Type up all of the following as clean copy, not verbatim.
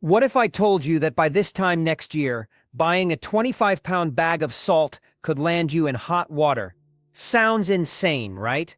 What if I told you that by this time next year, buying a 25-pound bag of salt could land you in hot water? Sounds insane, right?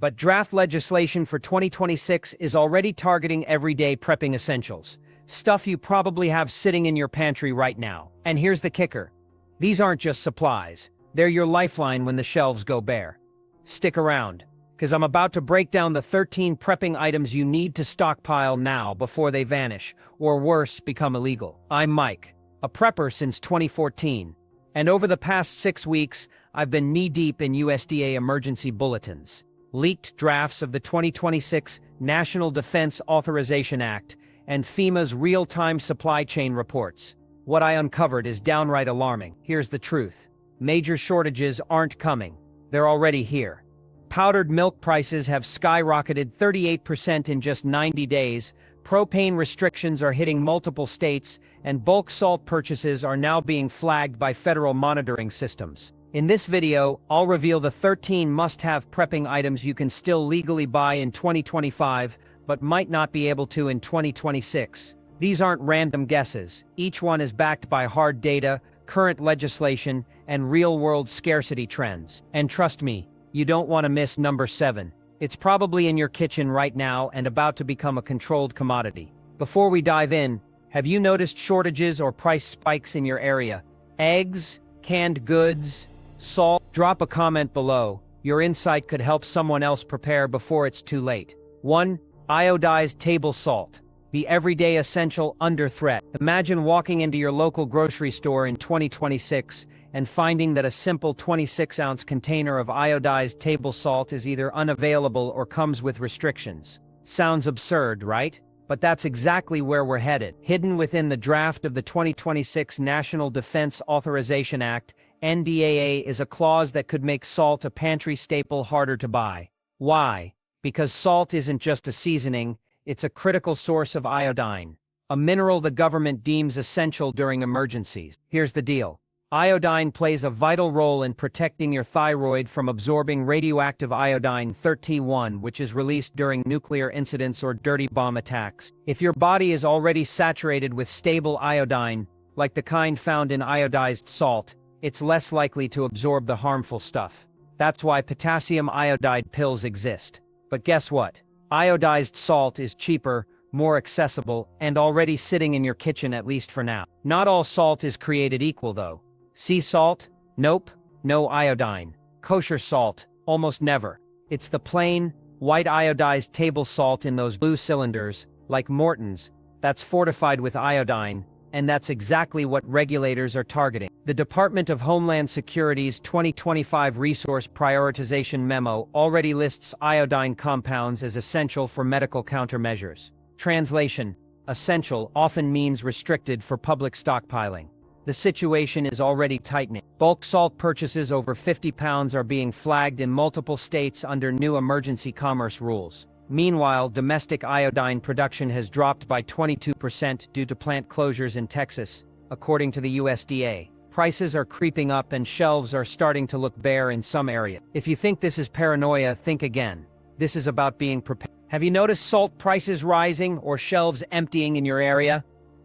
But draft legislation for 2026 is already targeting everyday prepping essentials. Stuff you probably have sitting in your pantry right now. And here's the kicker. These aren't just supplies. They're your lifeline when the shelves go bare. Stick around, because I'm about to break down the 13 prepping items you need to stockpile now before they vanish, or worse, become illegal. I'm Mike, a prepper since 2014, and over the past 6 weeks, I've been knee-deep in USDA emergency bulletins, leaked drafts of the 2026 National Defense Authorization Act, and FEMA's real-time supply chain reports. What I uncovered is downright alarming. Here's the truth. Major shortages aren't coming. They're already here. Powdered milk prices have skyrocketed 38% in just 90 days, propane restrictions are hitting multiple states, and bulk salt purchases are now being flagged by federal monitoring systems. In this video, I'll reveal the 13 must-have prepping items you can still legally buy in 2025, but might not be able to in 2026. These aren't random guesses. Each one is backed by hard data, current legislation, and real-world scarcity trends. And trust me, you don't want to miss number 7. It's probably in your kitchen right now and about to become a controlled commodity. Before we dive in, have you noticed shortages or price spikes in your area? Eggs, canned goods, salt? Drop a comment below. Your insight could help someone else prepare before it's too late. 1. Iodized table salt. The everyday essential under threat. Imagine walking into your local grocery store in 2026 and finding that a simple 26-ounce container of iodized table salt is either unavailable or comes with restrictions. Sounds absurd, right? But that's exactly where we're headed. Hidden within the draft of the 2026 National Defense Authorization Act, NDAA, is a clause that could make salt a pantry staple harder to buy. Why? Because salt isn't just a seasoning, it's a critical source of iodine, a mineral the government deems essential during emergencies. Here's the deal. Iodine plays a vital role in protecting your thyroid from absorbing radioactive iodine-31, which is released during nuclear incidents or dirty bomb attacks. If your body is already saturated with stable iodine, like the kind found in iodized salt, it's less likely to absorb the harmful stuff. That's why potassium iodide pills exist. But guess what? Iodized salt is cheaper, more accessible, and already sitting in your kitchen, at least for now. Not all salt is created equal, though. Sea salt? Nope, no iodine. Kosher salt? Almost never. It's the plain, white iodized table salt in those blue cylinders, like Morton's, that's fortified with iodine, and that's exactly what regulators are targeting. The Department of Homeland Security's 2025 Resource Prioritization Memo already lists iodine compounds as essential for medical countermeasures. Translation: essential often means restricted for public stockpiling. The situation is already tightening. Bulk salt purchases over 50 pounds are being flagged in multiple states under new emergency commerce rules. Meanwhile, domestic iodine production has dropped by 22% due to plant closures in Texas, according to the USDA. Prices are creeping up and shelves are starting to look bare in some areas. If you think this is paranoia, think again. This is about being prepared. Have you noticed salt prices rising or shelves emptying in your area?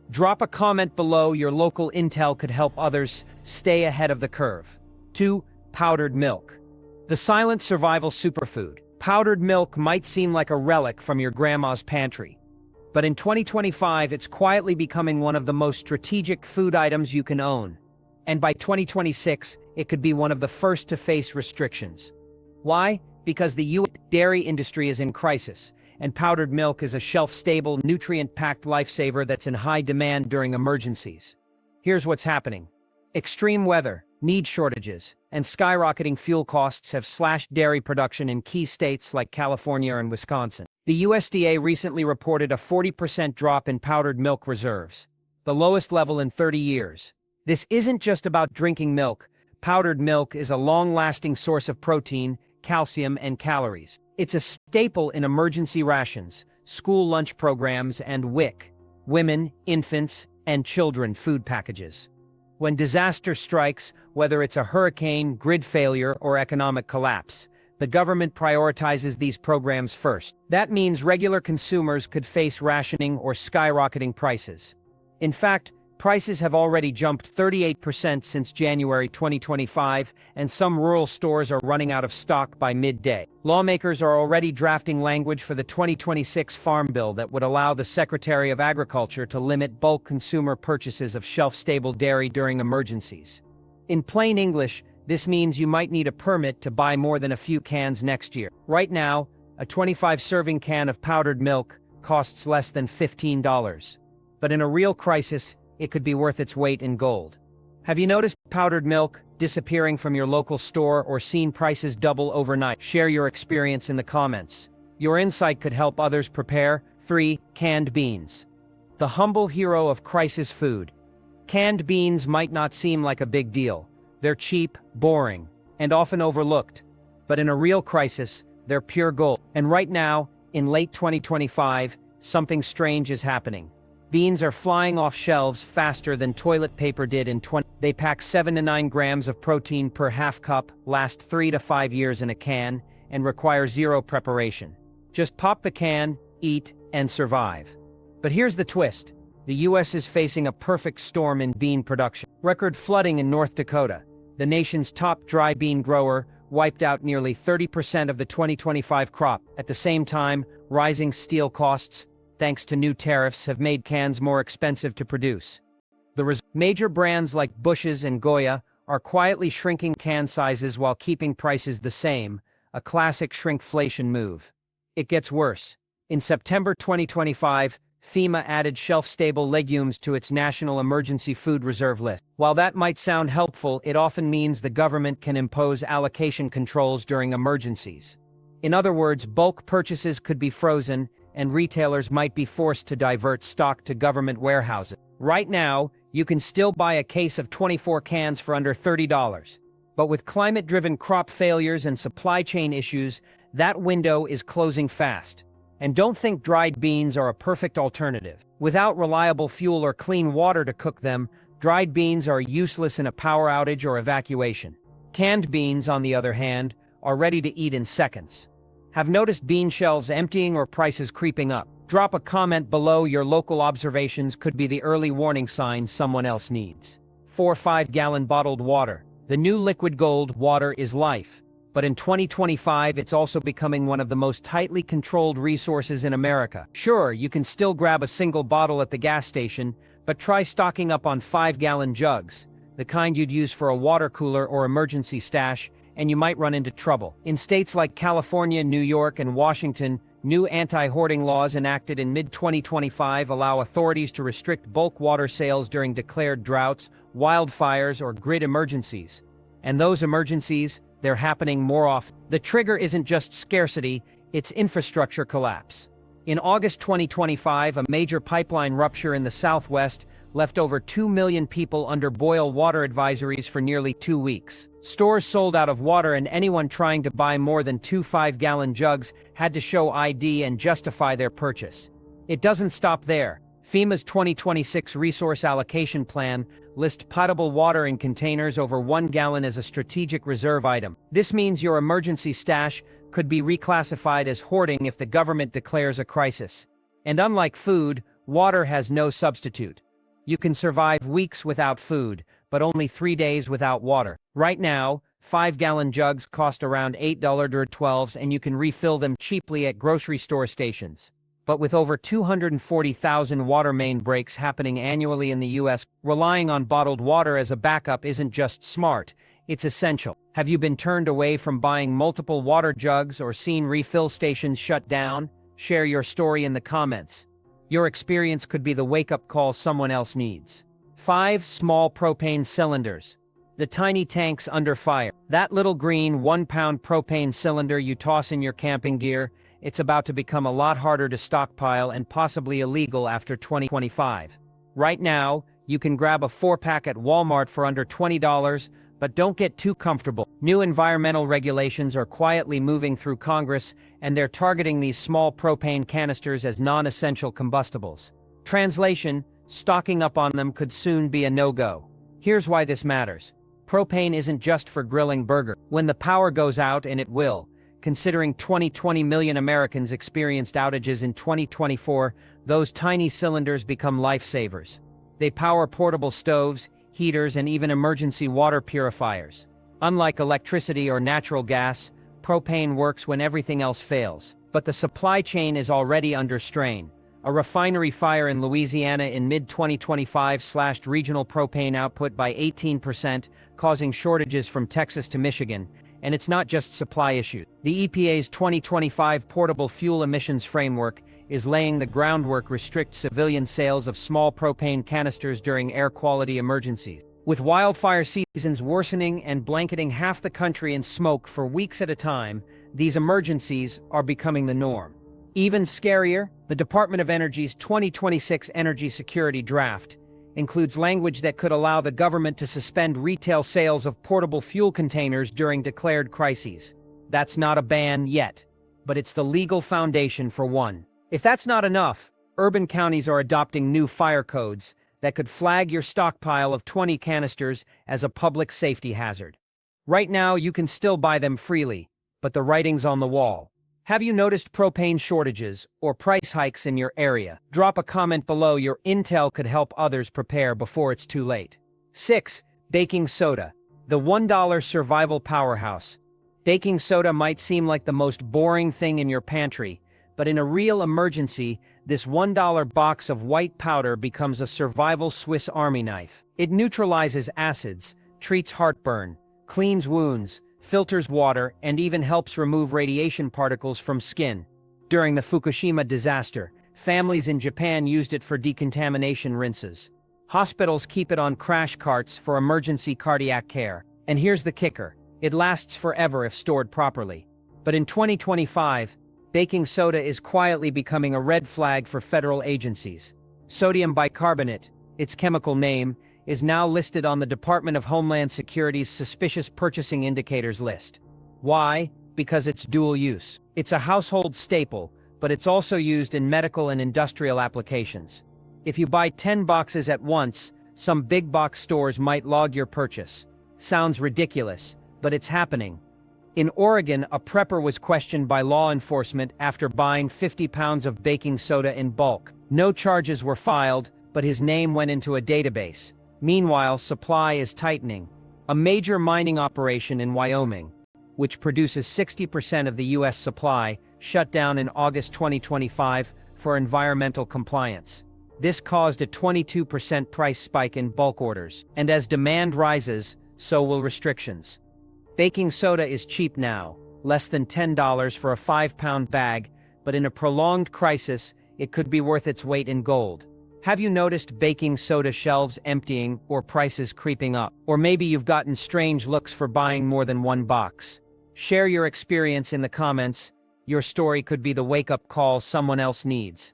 Drop a comment below. Your local intel could help others stay ahead of the curve. 2. Powdered milk. The silent survival superfood. Powdered milk might seem like a relic from your grandma's pantry. But in 2025, it's quietly becoming one of the most strategic food items you can own. And by 2026, it could be one of the first to face restrictions. Why? Because the U.S. dairy industry is in crisis, and powdered milk is a shelf-stable, nutrient-packed lifesaver that's in high demand during emergencies. Here's what's happening. Extreme weather, need shortages, and skyrocketing fuel costs have slashed dairy production in key states like California and Wisconsin. The USDA recently reported a 40% drop in powdered milk reserves, the lowest level in 30 years. This isn't just about drinking milk. Powdered milk is a long-lasting source of protein, calcium, and calories. It's a staple in emergency rations, school lunch programs, and WIC, women, infants, and children food packages. When disaster strikes, whether it's a hurricane, grid failure, or economic collapse, the government prioritizes these programs first. That means regular consumers could face rationing or skyrocketing prices. In fact, prices have already jumped 38% since January 2025, and some rural stores are running out of stock by midday. Lawmakers are already drafting language for the 2026 Farm Bill that would allow the Secretary of Agriculture to limit bulk consumer purchases of shelf-stable dairy during emergencies. In plain English, this means you might need a permit to buy more than a few cans next year. Right now, a 25-serving can of powdered milk costs less than $15. But in a real crisis, it could be worth its weight in gold. Have you noticed powdered milk disappearing from your local store or seen prices double overnight? Share your experience in the comments. Your insight could help others prepare. 3. Canned beans. The humble hero of crisis food. Canned beans might not seem like a big deal. They're cheap, boring, and often overlooked. But in a real crisis, they're pure gold. And right now, in late 2025, something strange is happening. Beans are flying off shelves faster than toilet paper did in 20. They pack 7 to 9 grams of protein per half cup, last 3 to 5 years in a can, and require zero preparation. Just pop the can, eat, and survive. But here's the twist. The US is facing a perfect storm in bean production. Record flooding in North Dakota, the nation's top dry bean grower, wiped out nearly 30% of the 2025 crop. At the same time, rising steel costs, thanks to new tariffs, have made cans more expensive to produce. Major brands like Bush's and Goya are quietly shrinking can sizes while keeping prices the same, a classic shrinkflation move. It gets worse. In September 2025, FEMA added shelf-stable legumes to its National Emergency Food Reserve list. While that might sound helpful, it often means the government can impose allocation controls during emergencies. In other words, bulk purchases could be frozen, and retailers might be forced to divert stock to government warehouses. Right now, you can still buy a case of 24 cans for under $30. But with climate-driven crop failures and supply chain issues, that window is closing fast. And don't think dried beans are a perfect alternative. Without reliable fuel or clean water to cook them, dried beans are useless in a power outage or evacuation. Canned beans, on the other hand, are ready to eat in seconds. Have noticed bean shelves emptying or prices creeping up? Drop a comment below. Your local observations could be the early warning signs someone else needs. 4 5-gallon bottled water. The new liquid gold. Water is life. But in 2025, it's also becoming one of the most tightly controlled resources in America. Sure, you can still grab a single bottle at the gas station, but try stocking up on 5-gallon jugs, the kind you'd use for a water cooler or emergency stash, and you might run into trouble. In states like California, New York, and Washington, new anti-hoarding laws enacted in mid-2025 allow authorities to restrict bulk water sales during declared droughts, wildfires, or grid emergencies. And those emergencies, they're happening more often. The trigger isn't just scarcity, it's infrastructure collapse. In August 2025, a major pipeline rupture in the Southwest left over 2 million people under boil water advisories for nearly 2 weeks. Stores sold out of water, and anyone trying to buy more than 2 5-gallon jugs had to show ID and justify their purchase. It doesn't stop there. FEMA's 2026 Resource Allocation Plan lists potable water in containers over 1 gallon as a strategic reserve item. This means your emergency stash could be reclassified as hoarding if the government declares a crisis. And unlike food, water has no substitute. You can survive weeks without food, but only 3 days without water. Right now, 5-gallon jugs cost around $8.12, and you can refill them cheaply at grocery store stations. But with over 240,000 water main breaks happening annually in the US, relying on bottled water as a backup isn't just smart, it's essential. Have you been turned away from buying multiple water jugs or seen refill stations shut down? Share your story in the comments. Your experience could be the wake-up call someone else needs. 5 small propane cylinders. The tiny tanks under fire. That little green 1-pound propane cylinder you toss in your camping gear, it's about to become a lot harder to stockpile and possibly illegal after 2025. Right now, you can grab a 4-pack at Walmart for under $20, but don't get too comfortable. New environmental regulations are quietly moving through Congress, and they're targeting these small propane canisters as non-essential combustibles. Translation: stocking up on them could soon be a no-go. Here's why this matters. Propane isn't just for grilling burgers. When the power goes out, and it will, considering 20 million Americans experienced outages in 2024, those tiny cylinders become lifesavers. They power portable stoves, heaters, and even emergency water purifiers. Unlike electricity or natural gas, propane works when everything else fails. But the supply chain is already under strain. A refinery fire in Louisiana in mid-2025 slashed regional propane output by 18%, causing shortages from Texas to Michigan. And it's not just supply issues. The EPA's 2025 Portable Fuel Emissions Framework is laying the groundwork to restrict civilian sales of small propane canisters during air quality emergencies. With wildfire seasons worsening and blanketing half the country in smoke for weeks at a time, these emergencies are becoming the norm. Even scarier, the Department of Energy's 2026 Energy Security Draft includes language that could allow the government to suspend retail sales of portable fuel containers during declared crises. That's not a ban yet, but it's the legal foundation for one. If that's not enough, urban counties are adopting new fire codes that could flag your stockpile of 20 canisters as a public safety hazard. Right now, you can still buy them freely, but the writing's on the wall. Have you noticed propane shortages or price hikes in your area? Drop a comment below. Your intel could help others prepare before it's too late. 6. Baking soda, the $1 survival powerhouse. Baking soda might seem like the most boring thing in your pantry, but in a real emergency, this $1 box of white powder becomes a survival Swiss Army knife. It neutralizes acids, treats heartburn, cleans wounds, filters water, and even helps remove radiation particles from skin. During the Fukushima disaster, families in Japan used it for decontamination rinses. Hospitals keep it on crash carts for emergency cardiac care. And here's the kicker: it lasts forever if stored properly. But in 2025, baking soda is quietly becoming a red flag for federal agencies. Sodium bicarbonate, its chemical name, is now listed on the Department of Homeland Security's Suspicious Purchasing Indicators list. Why? Because it's dual use. It's a household staple, but it's also used in medical and industrial applications. If you buy 10 boxes at once, some big box stores might log your purchase. Sounds ridiculous, but it's happening. In Oregon, a prepper was questioned by law enforcement after buying 50 pounds of baking soda in bulk. No charges were filed, but his name went into a database. Meanwhile, supply is tightening. A major mining operation in Wyoming, which produces 60% of the U.S. supply, shut down in August 2025 for environmental compliance. This caused a 22% price spike in bulk orders. And as demand rises, so will restrictions. Baking soda is cheap now, less than $10 for a 5-pound bag, but in a prolonged crisis, it could be worth its weight in gold. Have you noticed baking soda shelves emptying or prices creeping up? Or maybe you've gotten strange looks for buying more than one box. Share your experience in the comments. Your story could be the wake-up call someone else needs.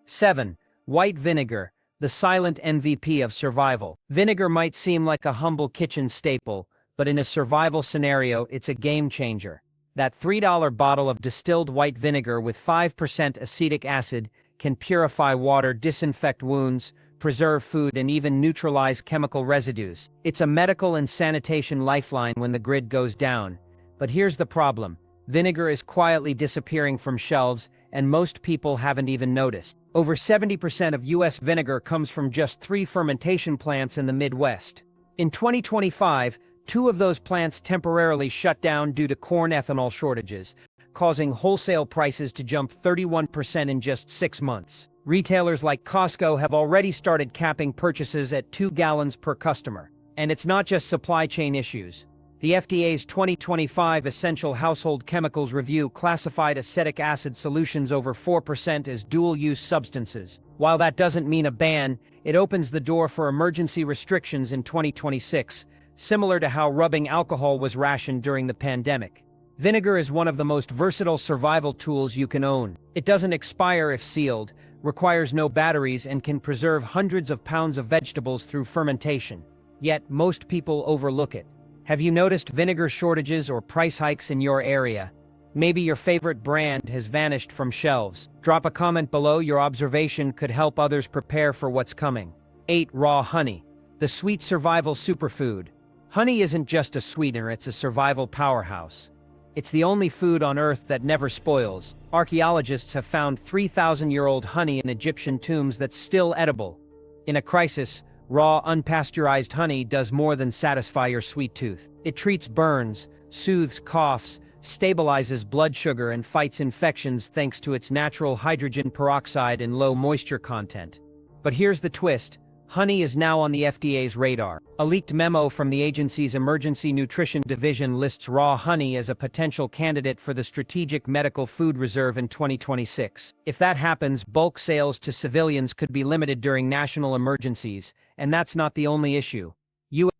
7. White vinegar, the silent MVP of survival. Vinegar might seem like a humble kitchen staple, but in a survival scenario, it's a game changer. That $3 bottle of distilled white vinegar with 5% acetic acid can purify water, disinfect wounds, preserve food, and even neutralize chemical residues. It's a medical and sanitation lifeline when the grid goes down. But here's the problem: vinegar is quietly disappearing from shelves, and most people haven't even noticed. Over 70% of U.S. vinegar comes from just 3 fermentation plants in the Midwest. In 2025, 2 of those plants temporarily shut down due to corn ethanol shortages, causing wholesale prices to jump 31% in just 6 months. Retailers like Costco have already started capping purchases at 2 gallons per customer. And it's not just supply chain issues. The FDA's 2025 Essential Household Chemicals Review classified acetic acid solutions over 4% as dual-use substances. While that doesn't mean a ban, it opens the door for emergency restrictions in 2026, similar to how rubbing alcohol was rationed during the pandemic. Vinegar is one of the most versatile survival tools you can own. It doesn't expire if sealed, requires no batteries, and can preserve hundreds of pounds of vegetables through fermentation. Yet, most people overlook it. Have you noticed vinegar shortages or price hikes in your area? Maybe your favorite brand has vanished from shelves. Drop a comment below. Your observation could help others prepare for what's coming. 8. Raw honey, the sweet survival superfood. Honey isn't just a sweetener, it's a survival powerhouse. It's the only food on Earth that never spoils. Archaeologists have found 3,000-year-old honey in Egyptian tombs that's still edible. In a crisis, raw, unpasteurized honey does more than satisfy your sweet tooth. It treats burns, soothes coughs, stabilizes blood sugar, and fights infections thanks to its natural hydrogen peroxide and low moisture content. But here's the twist. Honey is now on the FDA's radar. A leaked memo from the agency's Emergency Nutrition Division lists raw honey as a potential candidate for the Strategic Medical Food Reserve in 2026. If that happens, bulk sales to civilians could be limited during national emergencies, and that's not the only issue.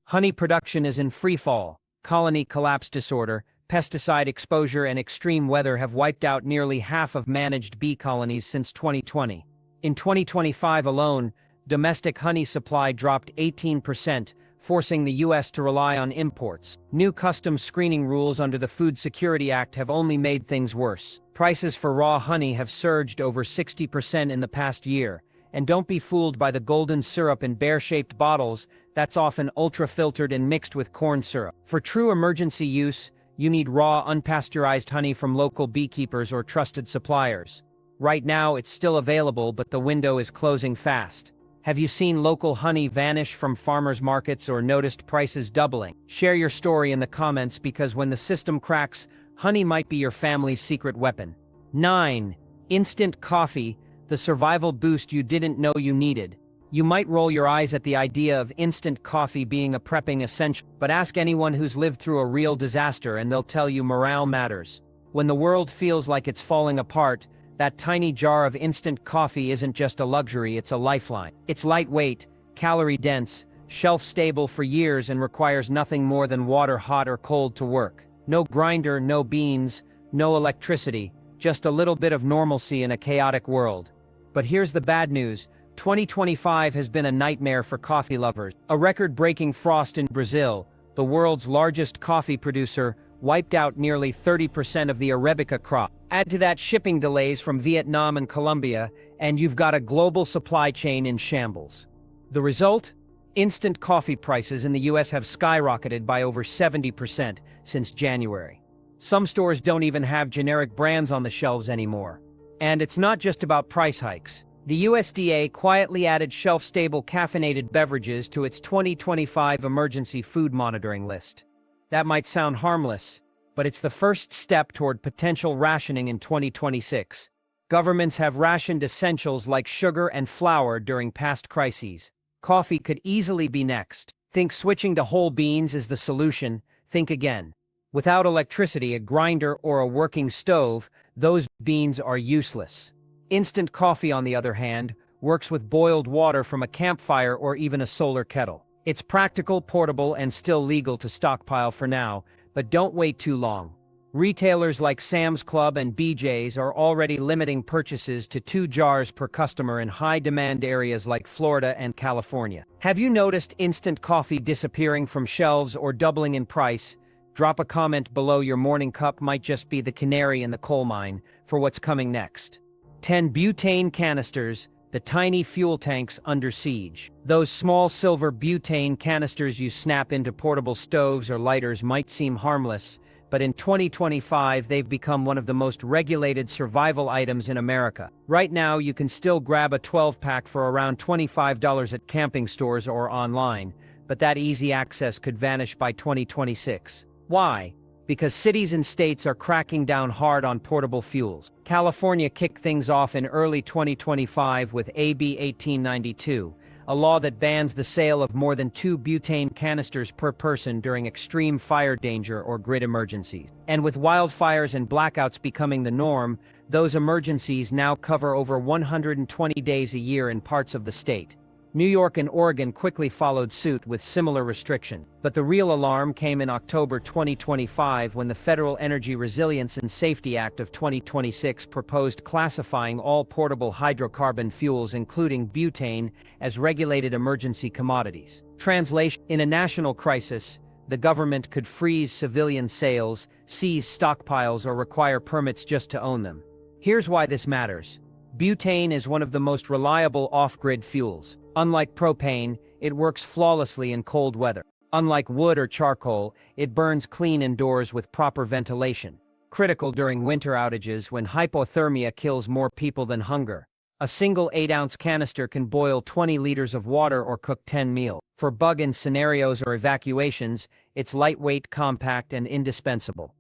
Honey production is in freefall. Colony collapse disorder, pesticide exposure, and extreme weather have wiped out nearly half of managed bee colonies since 2020. In 2025 alone, domestic honey supply dropped 18%, forcing the U.S. to rely on imports. New customs screening rules under the Food Security Act have only made things worse. Prices for raw honey have surged over 60% in the past year. And don't be fooled by the golden syrup in bear-shaped bottles that's often ultra-filtered and mixed with corn syrup. For true emergency use, you need raw, unpasteurized honey from local beekeepers or trusted suppliers. Right now, it's still available, but the window is closing fast. Have you seen local honey vanish from farmers markets or noticed prices doubling? Share your story in the comments, because when the system cracks, honey might be your family's secret weapon. 9. Instant coffee, the survival boost you didn't know you needed. You might roll your eyes at the idea of instant coffee being a prepping essential, but ask anyone who's lived through a real disaster and they'll tell you morale matters. When the world feels like it's falling apart, that tiny jar of instant coffee isn't just a luxury, it's a lifeline. It's lightweight, calorie-dense, shelf-stable for years, and requires nothing more than water, hot or cold, to work. No grinder, no beans, no electricity, just a little bit of normalcy in a chaotic world. But here's the bad news. 2025 has been a nightmare for coffee lovers. A record-breaking frost in Brazil, the world's largest coffee producer, wiped out nearly 30% of the Arabica crop. Add to that shipping delays from Vietnam and Colombia, and you've got a global supply chain in shambles. The result? Instant coffee prices in the US have skyrocketed by over 70% since January. Some stores don't even have generic brands on the shelves anymore. And it's not just about price hikes. The USDA quietly added shelf-stable caffeinated beverages to its 2025 emergency food monitoring list. That might sound harmless, but it's the first step toward potential rationing in 2026. Governments have rationed essentials like sugar and flour during past crises. Coffee could easily be next. Think switching to whole beans is the solution. Think again. Without electricity, a grinder, or a working stove, those beans are useless. Instant coffee, on the other hand, works with boiled water from a campfire or even a solar kettle. It's practical, portable, and still legal to stockpile for now, but don't wait too long. Retailers like Sam's Club and BJ's are already limiting purchases to 2 jars per customer in high-demand areas like Florida and California. Have you noticed instant coffee disappearing from shelves or doubling in price? Drop a comment below. Your morning cup might just be the canary in the coal mine for what's coming next. 10 butane canisters, the tiny fuel tanks under siege. Those small silver butane canisters you snap into portable stoves or lighters might seem harmless, but in 2025 they've become one of the most regulated survival items in America. Right now, you can still grab a 12-pack for around $25 at camping stores or online, but that easy access could vanish by 2026. Why? Because cities and states are cracking down hard on portable fuels. California kicked things off in early 2025 with AB 1892, a law that bans the sale of more than 2 butane canisters per person during extreme fire danger or grid emergencies. And with wildfires and blackouts becoming the norm, those emergencies now cover over 120 days a year in parts of the state. New York and Oregon quickly followed suit with similar restrictions. But the real alarm came in October 2025 when the Federal Energy Resilience and Safety Act of 2026 proposed classifying all portable hydrocarbon fuels, including butane, as regulated emergency commodities. Translation: in a national crisis, the government could freeze civilian sales, seize stockpiles, or require permits just to own them. Here's why this matters. Butane is one of the most reliable off-grid fuels. Unlike propane, it works flawlessly in cold weather. Unlike wood or charcoal, it burns clean indoors with proper ventilation. Critical during winter outages when hypothermia kills more people than hunger. A single 8-ounce canister can boil 20 liters of water or cook 10 meals. For bug-in scenarios or evacuations, it's lightweight, compact, and indispensable.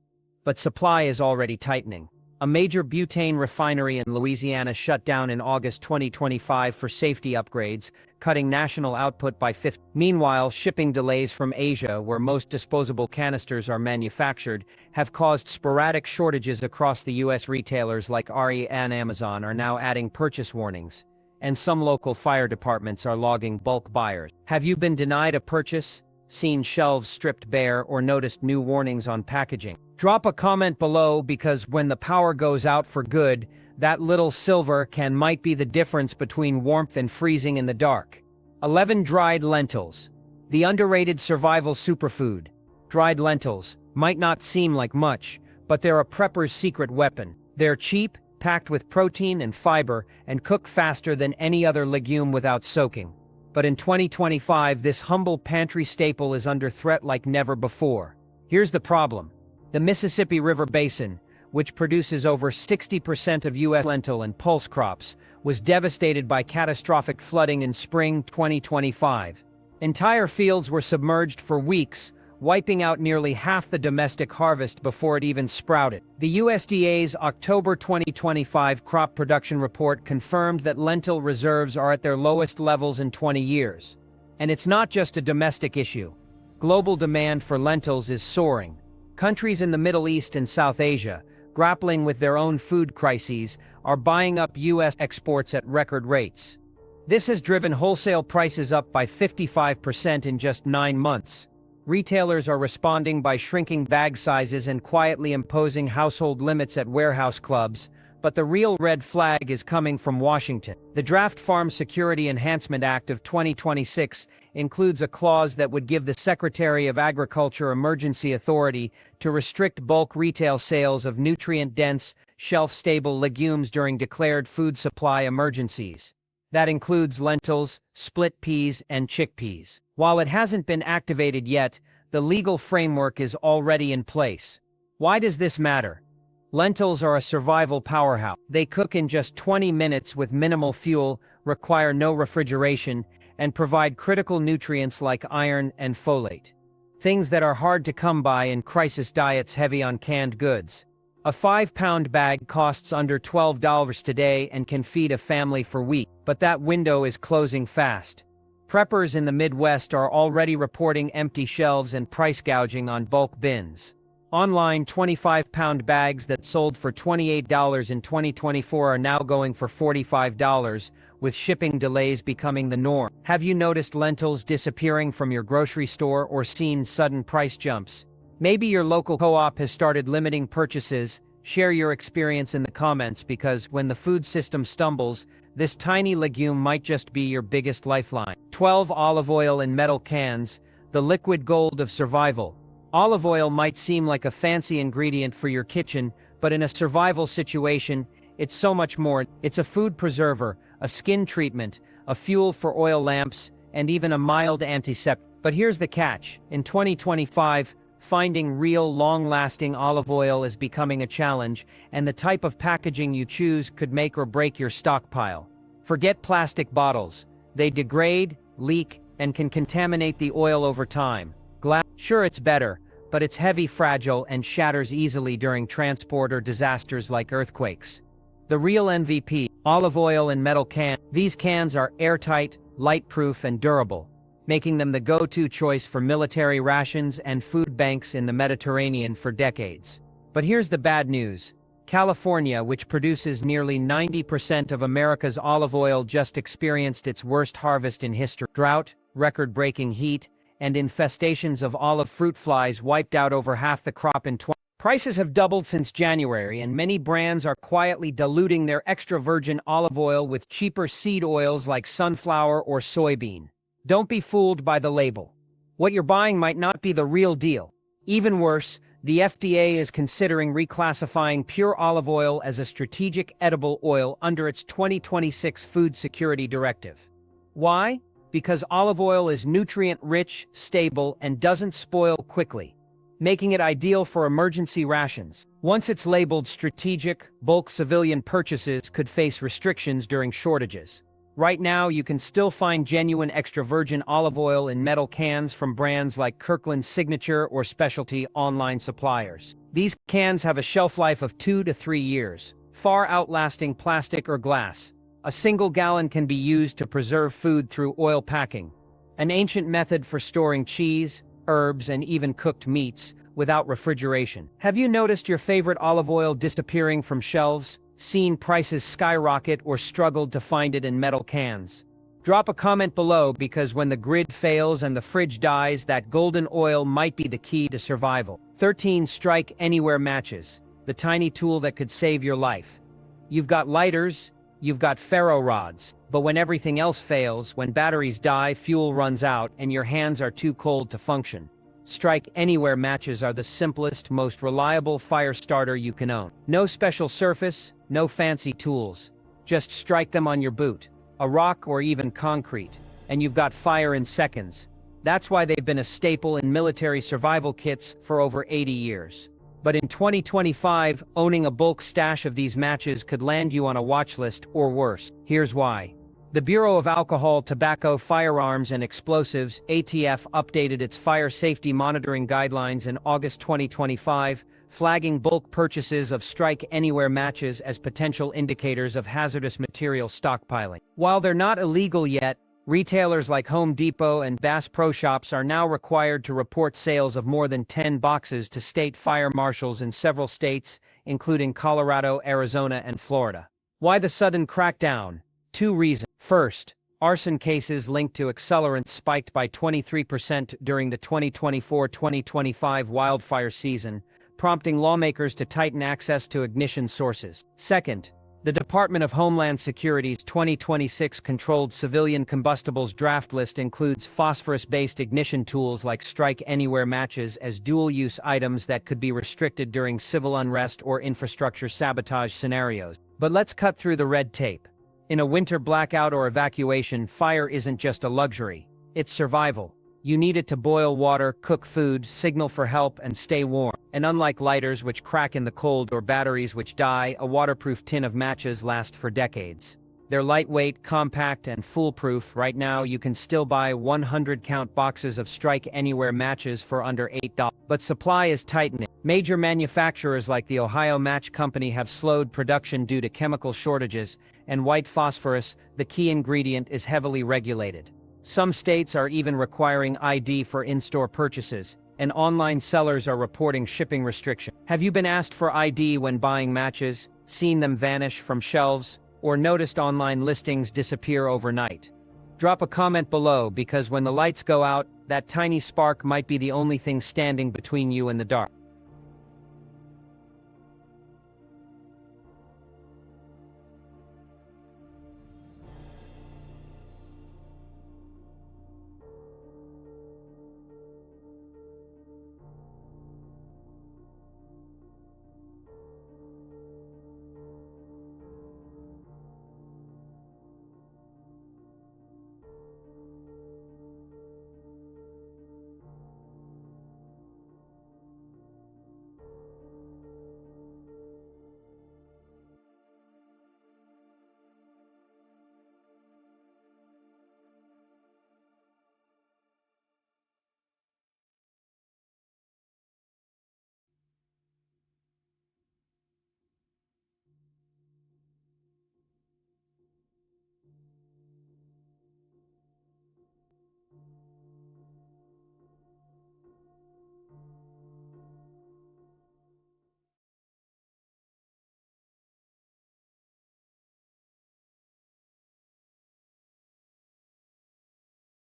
But supply is already tightening. A major butane refinery in Louisiana shut down in August 2025 for safety upgrades, cutting national output by 50%. Meanwhile, shipping delays from Asia, where most disposable canisters are manufactured, have caused sporadic shortages across the U.S. Retailers like RE and Amazon are now adding purchase warnings, and some local fire departments are logging bulk buyers. Have you been denied a purchase, seen shelves stripped bare, or noticed new warnings on packaging? Drop a comment below, because when the power goes out for good, that little silver can might be the difference between warmth and freezing in the dark. 11 dried lentils. The underrated survival superfood. Dried lentils might not seem like much, but they're a prepper's secret weapon. They're cheap, packed with protein and fiber, and cook faster than any other legume without soaking. But in 2025, this humble pantry staple is under threat like never before. Here's the problem. The Mississippi River Basin, which produces over 60% of U.S. lentil and pulse crops, was devastated by catastrophic flooding in spring 2025. Entire fields were submerged for weeks, wiping out nearly half the domestic harvest before it even sprouted. The USDA's October 2025 crop production report confirmed that lentil reserves are at their lowest levels in 20 years. And it's not just a domestic issue. Global demand for lentils is soaring. Countries in the Middle East and South Asia, grappling with their own food crises, are buying up U.S. exports at record rates. This has driven wholesale prices up by 55% in just 9 months. Retailers are responding by shrinking bag sizes and quietly imposing household limits at warehouse clubs, but the real red flag is coming from Washington. The Draft Farm Security Enhancement Act of 2026 includes a clause that would give the Secretary of Agriculture emergency authority to restrict bulk retail sales of nutrient-dense, shelf-stable legumes during declared food supply emergencies. That includes lentils, split peas, and chickpeas. While it hasn't been activated yet, the legal framework is already in place. Why does this matter? Lentils are a survival powerhouse. They cook in just 20 minutes with minimal fuel, require no refrigeration, and provide critical nutrients like iron and folate. Things that are hard to come by in crisis diets heavy on canned goods. A 5-pound bag costs under $12 today and can feed a family for weeks, but that window is closing fast. Preppers in the Midwest are already reporting empty shelves and price gouging on bulk bins. Online 25-pound bags that sold for $28 in 2024 are now going for $45, with shipping delays becoming the norm. Have you noticed lentils disappearing from your grocery store or seen sudden price jumps? Maybe your local co-op has started limiting purchases. Share your experience in the comments, because when the food system stumbles, this tiny legume might just be your biggest lifeline. 12 olive oil in metal cans, the liquid gold of survival. Olive oil might seem like a fancy ingredient for your kitchen, but in a survival situation, it's so much more. It's a food preserver, a skin treatment, a fuel for oil lamps, and even a mild antiseptic. But here's the catch. In 2025, finding real, long-lasting olive oil is becoming a challenge, and the type of packaging you choose could make or break your stockpile. Forget plastic bottles. They degrade, leak, and can contaminate the oil over time. Glass, sure, it's better, but it's heavy, fragile, and shatters easily during transport or disasters like earthquakes. The real MVP, olive oil in metal cans. These cans are airtight, light-proof, and durable, making them the go-to choice for military rations and food banks in the Mediterranean for decades. But here's the bad news. California, which produces nearly 90% of America's olive oil, just experienced its worst harvest in history. Drought, record-breaking heat, and infestations of olive fruit flies wiped out over half the crop in 20. Prices have doubled since January, and many brands are quietly diluting their extra virgin olive oil with cheaper seed oils like sunflower or soybean. Don't be fooled by the label. What you're buying might not be the real deal. Even worse, the FDA is considering reclassifying pure olive oil as a strategic edible oil under its 2026 Food Security Directive. Why? Because olive oil is nutrient-rich, stable, and doesn't spoil quickly. making it ideal for emergency rations. Once it's labeled strategic, bulk civilian purchases could face restrictions during shortages. Right now, you can still find genuine extra virgin olive oil in metal cans from brands like Kirkland Signature or specialty online suppliers. These cans have a shelf life of 2 to 3 years, far outlasting plastic or glass. A single gallon can be used to preserve food through oil packing, an ancient method for storing cheese, herbs, and even cooked meats without refrigeration. Have you noticed your favorite olive oil disappearing from shelves? Seen prices skyrocket or struggled to find it in metal cans? Drop a comment below, because when the grid fails and the fridge dies, that golden oil might be the key to survival. 13. Strike Anywhere matches, the tiny tool that could save your life. You've got lighters, you've got ferro rods, but when everything else fails, when batteries die, fuel runs out, and your hands are too cold to function, Strike Anywhere matches are the simplest, most reliable fire starter you can own. No special surface, no fancy tools. Just strike them on your boot, a rock, or even concrete, and you've got fire in seconds. That's why they've been a staple in military survival kits for over 80 years. But in 2025, owning a bulk stash of these matches could land you on a watch list, or worse. Here's why. The Bureau of Alcohol, Tobacco, Firearms and Explosives, ATF, updated its fire safety monitoring guidelines in August 2025, flagging bulk purchases of Strike Anywhere matches as potential indicators of hazardous material stockpiling. While they're not illegal yet, retailers like Home Depot and Bass Pro Shops are now required to report sales of more than 10 boxes to state fire marshals in several states, including Colorado, Arizona, and Florida. Why the sudden crackdown? 2 reasons. First, arson cases linked to accelerants spiked by 23% during the 2024-2025 wildfire season, prompting lawmakers to tighten access to ignition sources. Second, the Department of Homeland Security's 2026 Controlled Civilian Combustibles draft list includes phosphorus-based ignition tools like Strike Anywhere matches as dual-use items that could be restricted during civil unrest or infrastructure sabotage scenarios. But let's cut through the red tape. In a winter blackout or evacuation, fire isn't just a luxury, it's survival. You need it to boil water, cook food, signal for help, and stay warm. And unlike lighters, which crack in the cold, or batteries which die, a waterproof tin of matches lasts for decades. They're lightweight, compact, and foolproof. Right now, you can still buy 100-count boxes of Strike Anywhere matches for under $8. But supply is tightening. Major manufacturers like the Ohio Match Company have slowed production due to chemical shortages, and white phosphorus, the key ingredient, is heavily regulated. Some states are even requiring ID for in-store purchases, and online sellers are reporting shipping restrictions. Have you been asked for ID when buying matches, seen them vanish from shelves, or noticed online listings disappear overnight? Drop a comment below, because when the lights go out, that tiny spark might be the only thing standing between you and the dark.